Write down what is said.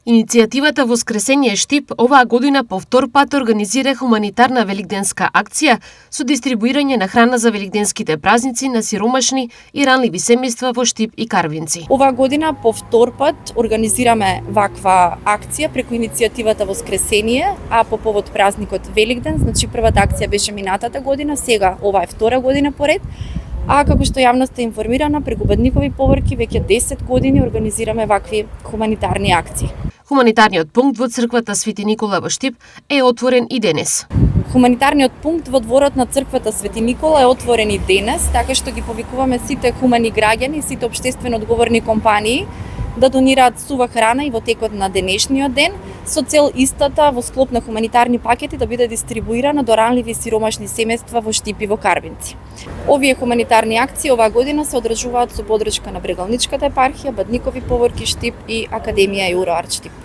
Иницијативата Воскресение Штип оваа година по втор пат организира хуманитарна великденска акција со дистрибуирање на храна за великденските празници на сиромашни и ранливи семејства во Штип и Карвинци. Оваа година по втор пат организираме ваква акција преку иницијативата Воскресение, а по повод празникот Великден. Значи првата акција беше минатата година, сега ова е втора година поред. А како што јавноста е информирана, преку Бадникови поворки веќе 10 години организираме вакви хуманитарни акции. Хуманитарниот пункт во црквата Свети Никола во Штип е отворен и денес. Хуманитарниот пункт во дворот на црквата Свети Никола е отворен и денес, така што ги повикуваме сите хумани граѓани, сите општествено одговорни компании да донираат сува храна и во текот на денешниот ден, со цел истата во склоп на хуманитарни пакети да биде дистрибуирана до ранливи и сиромашни семејства во Штип и во Карвинци. Овие хуманитарни акции оваа година се одржуваат со подршка на Брегалничката епархија, Бадникови поворки Штип и Академија Euroart Штип.